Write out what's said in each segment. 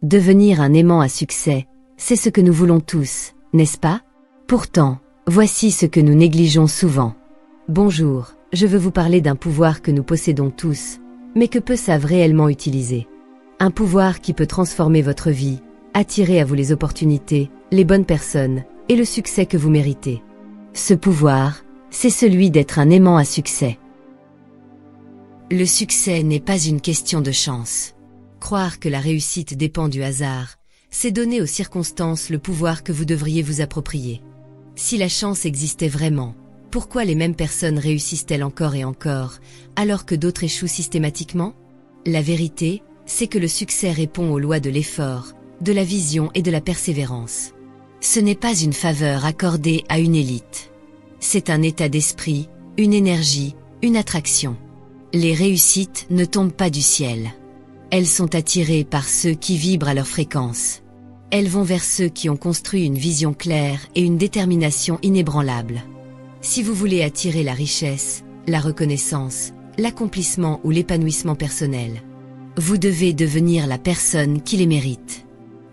Devenir un aimant à succès, c'est ce que nous voulons tous, n'est-ce pas? Pourtant, voici ce que nous négligeons souvent. Bonjour, je veux vous parler d'un pouvoir que nous possédons tous, mais que peu savent réellement utiliser. Un pouvoir qui peut transformer votre vie, attirer à vous les opportunités, les bonnes personnes et le succès que vous méritez. Ce pouvoir, c'est celui d'être un aimant à succès. Le succès n'est pas une question de chance. Croire que la réussite dépend du hasard, c'est donner aux circonstances le pouvoir que vous devriez vous approprier. Si la chance existait vraiment, pourquoi les mêmes personnes réussissent-elles encore et encore, alors que d'autres échouent systématiquement? La vérité, c'est que le succès répond aux lois de l'effort, de la vision et de la persévérance. Ce n'est pas une faveur accordée à une élite. C'est un état d'esprit, une énergie, une attraction. Les réussites ne tombent pas du ciel. Elles sont attirées par ceux qui vibrent à leur fréquence. Elles vont vers ceux qui ont construit une vision claire et une détermination inébranlable. Si vous voulez attirer la richesse, la reconnaissance, l'accomplissement ou l'épanouissement personnel, vous devez devenir la personne qui les mérite.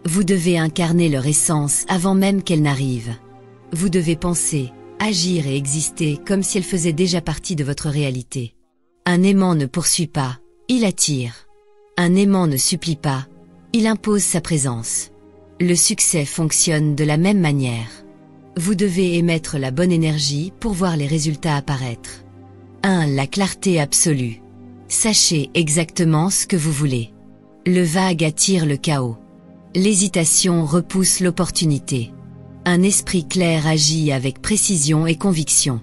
Vous devez incarner leur essence avant même qu'elle n'arrive. Vous devez penser, agir et exister comme si elle faisait déjà partie de votre réalité. Un aimant ne poursuit pas, il attire. Un aimant ne supplie pas, il impose sa présence. Le succès fonctionne de la même manière. Vous devez émettre la bonne énergie pour voir les résultats apparaître. 1. La clarté absolue. Sachez exactement ce que vous voulez. Le vague attire le chaos. L'hésitation repousse l'opportunité. Un esprit clair agit avec précision et conviction.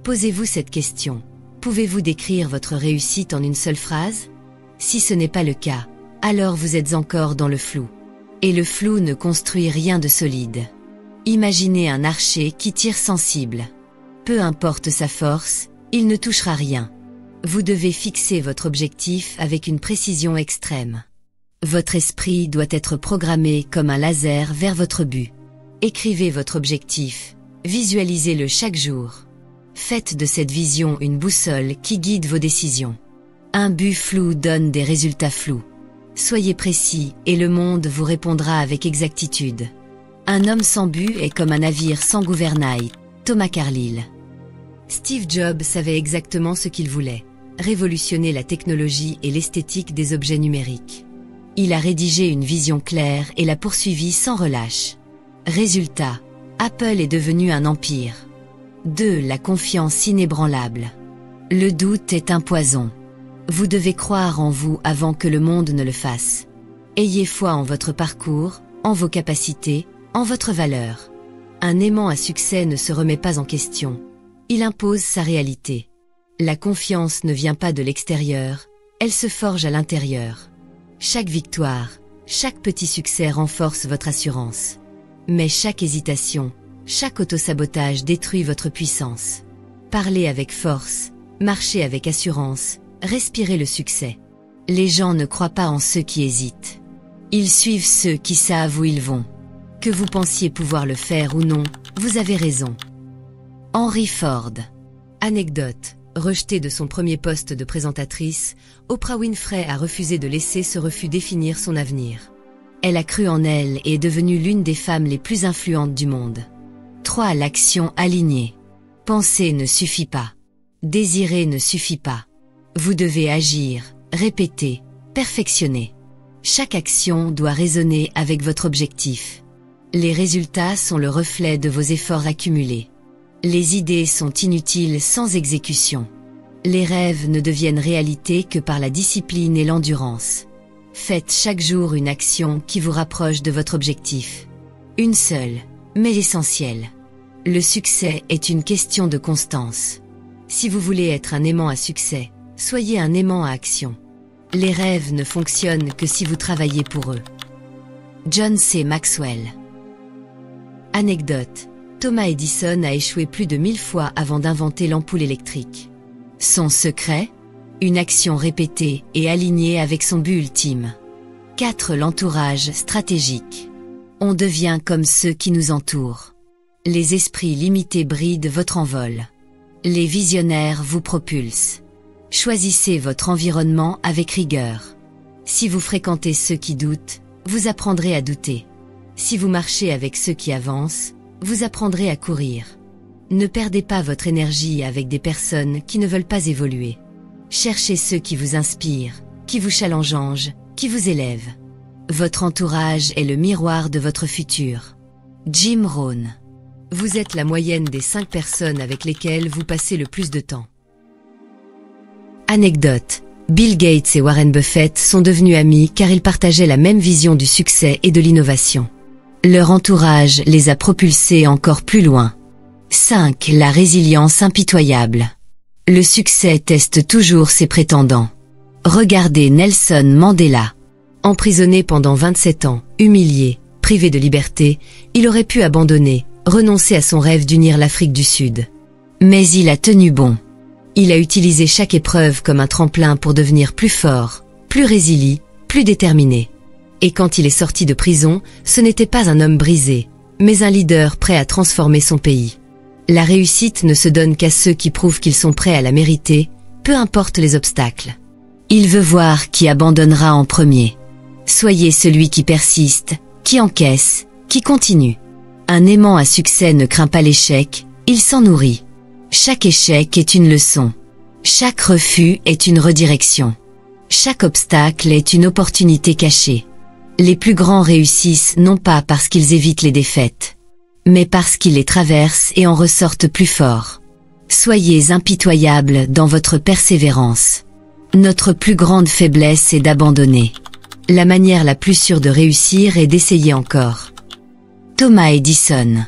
Posez-vous cette question. Pouvez-vous décrire votre réussite en une seule phrase? Si ce n'est pas le cas, alors vous êtes encore dans le flou. Et le flou ne construit rien de solide. Imaginez un archer qui tire sans cible. Peu importe sa force, il ne touchera rien. Vous devez fixer votre objectif avec une précision extrême. Votre esprit doit être programmé comme un laser vers votre but. Écrivez votre objectif, visualisez-le chaque jour. Faites de cette vision une boussole qui guide vos décisions. Un but flou donne des résultats flous. Soyez précis et le monde vous répondra avec exactitude. Un homme sans but est comme un navire sans gouvernail. Thomas Carlyle. Steve Jobs savait exactement ce qu'il voulait, révolutionner la technologie et l'esthétique des objets numériques. Il a rédigé une vision claire et l'a poursuivie sans relâche. Résultat, Apple est devenu un empire. 2. La confiance inébranlable. Le doute est un poison. Vous devez croire en vous avant que le monde ne le fasse. Ayez foi en votre parcours, en vos capacités, en votre valeur. Un aimant à succès ne se remet pas en question. Il impose sa réalité. La confiance ne vient pas de l'extérieur, elle se forge à l'intérieur. Chaque victoire, chaque petit succès renforce votre assurance. Mais chaque hésitation, chaque autosabotage détruit votre puissance. Parlez avec force, marchez avec assurance, respirez le succès. Les gens ne croient pas en ceux qui hésitent. Ils suivent ceux qui savent où ils vont. Que vous pensiez pouvoir le faire ou non, vous avez raison. Henry Ford. Anecdote. Rejetée de son premier poste de présentatrice, Oprah Winfrey a refusé de laisser ce refus définir son avenir. Elle a cru en elle et est devenue l'une des femmes les plus influentes du monde. 3. L'action alignée. Penser ne suffit pas. Désirer ne suffit pas. Vous devez agir, répéter, perfectionner. Chaque action doit résonner avec votre objectif. Les résultats sont le reflet de vos efforts accumulés. Les idées sont inutiles sans exécution. Les rêves ne deviennent réalité que par la discipline et l'endurance. Faites chaque jour une action qui vous rapproche de votre objectif. Une seule, mais l'essentiel. Le succès est une question de constance. Si vous voulez être un aimant à succès, soyez un aimant à action. Les rêves ne fonctionnent que si vous travaillez pour eux. John C. Maxwell. Anecdote. Thomas Edison a échoué plus de 1000 fois avant d'inventer l'ampoule électrique. Son secret? Une action répétée et alignée avec son but ultime. 4. L'entourage stratégique. On devient comme ceux qui nous entourent. Les esprits limités brident votre envol. Les visionnaires vous propulsent. Choisissez votre environnement avec rigueur. Si vous fréquentez ceux qui doutent, vous apprendrez à douter. Si vous marchez avec ceux qui avancent, vous apprendrez à courir. Ne perdez pas votre énergie avec des personnes qui ne veulent pas évoluer. Cherchez ceux qui vous inspirent, qui vous challengent, qui vous élèvent. Votre entourage est le miroir de votre futur. Jim Rohn. Vous êtes la moyenne des 5 personnes avec lesquelles vous passez le plus de temps. Anecdote. Bill Gates et Warren Buffett sont devenus amis car ils partageaient la même vision du succès et de l'innovation. Leur entourage les a propulsés encore plus loin. 5. La résilience impitoyable. Le succès teste toujours ses prétendants. Regardez Nelson Mandela. Emprisonné pendant 27 ans, humilié, privé de liberté, il aurait pu abandonner, renoncer à son rêve d'unir l'Afrique du Sud. Mais il a tenu bon. Il a utilisé chaque épreuve comme un tremplin pour devenir plus fort, plus résilient, plus déterminé. Et quand il est sorti de prison, ce n'était pas un homme brisé, mais un leader prêt à transformer son pays. La réussite ne se donne qu'à ceux qui prouvent qu'ils sont prêts à la mériter, peu importe les obstacles. Il veut voir qui abandonnera en premier. Soyez celui qui persiste, qui encaisse, qui continue. Un aimant à succès ne craint pas l'échec, il s'en nourrit. Chaque échec est une leçon. Chaque refus est une redirection. Chaque obstacle est une opportunité cachée. Les plus grands réussissent non pas parce qu'ils évitent les défaites, mais parce qu'ils les traversent et en ressortent plus forts. Soyez impitoyables dans votre persévérance. Notre plus grande faiblesse est d'abandonner. La manière la plus sûre de réussir est d'essayer encore. Thomas Edison.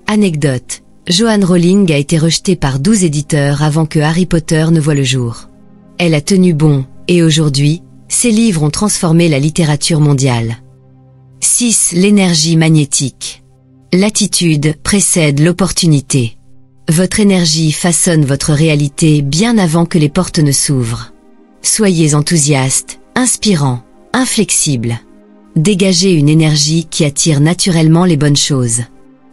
Anecdote. Joanne Rowling a été rejetée par 12 éditeurs avant que Harry Potter ne voie le jour. Elle a tenu bon, et aujourd'hui, ses livres ont transformé la littérature mondiale. 6. L'énergie magnétique. L'attitude précède l'opportunité. Votre énergie façonne votre réalité bien avant que les portes ne s'ouvrent. Soyez enthousiaste, inspirant, inflexible. Dégagez une énergie qui attire naturellement les bonnes choses.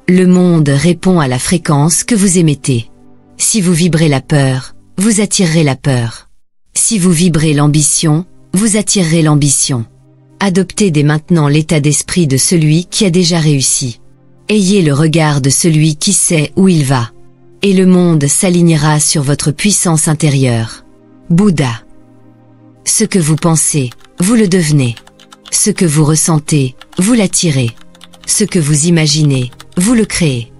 Le monde répond à la fréquence que vous émettez. Si vous vibrez la peur, vous attirerez la peur. Si vous vibrez l'ambition, vous attirerez l'ambition. Adoptez dès maintenant l'état d'esprit de celui qui a déjà réussi. Ayez le regard de celui qui sait où il va. Et le monde s'alignera sur votre puissance intérieure. Bouddha. Ce que vous pensez, vous le devenez. Ce que vous ressentez, vous l'attirez. Ce que vous imaginez, vous le créez.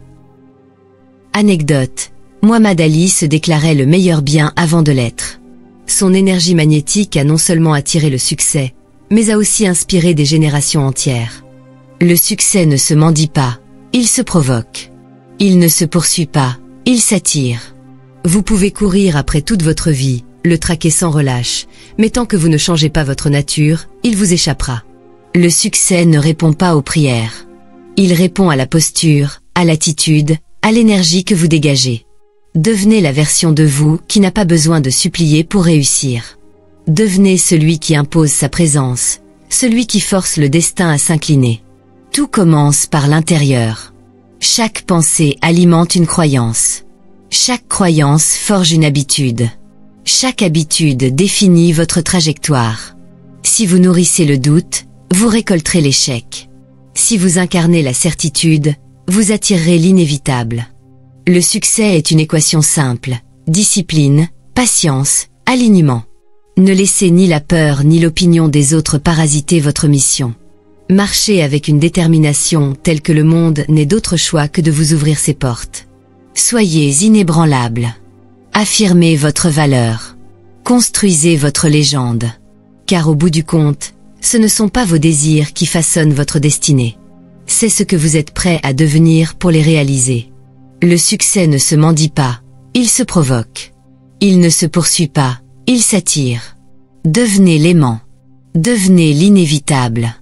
Anecdote. Muhammad Ali se déclarait le meilleur bien avant de l'être. Son énergie magnétique a non seulement attiré le succès, mais a aussi inspiré des générations entières. Le succès ne se mendie pas, il se provoque. Il ne se poursuit pas, il s'attire. Vous pouvez courir après toute votre vie, le traquer sans relâche, mais tant que vous ne changez pas votre nature, il vous échappera. Le succès ne répond pas aux prières. Il répond à la posture, à l'attitude, à l'énergie que vous dégagez. Devenez la version de vous qui n'a pas besoin de supplier pour réussir. Devenez celui qui impose sa présence, celui qui force le destin à s'incliner. Tout commence par l'intérieur. Chaque pensée alimente une croyance. Chaque croyance forge une habitude. Chaque habitude définit votre trajectoire. Si vous nourrissez le doute, vous récolterez l'échec. Si vous incarnez la certitude, vous attirerez l'inévitable. Le succès est une équation simple. Discipline, patience, alignement. Ne laissez ni la peur ni l'opinion des autres parasiter votre mission. Marchez avec une détermination telle que le monde n'ait d'autre choix que de vous ouvrir ses portes. Soyez inébranlable. Affirmez votre valeur. Construisez votre légende. Car au bout du compte, ce ne sont pas vos désirs qui façonnent votre destinée. C'est ce que vous êtes prêt à devenir pour les réaliser. Le succès ne se mendie pas, il se provoque. Il ne se poursuit pas, il s'attire. Devenez l'aimant. Devenez l'inévitable.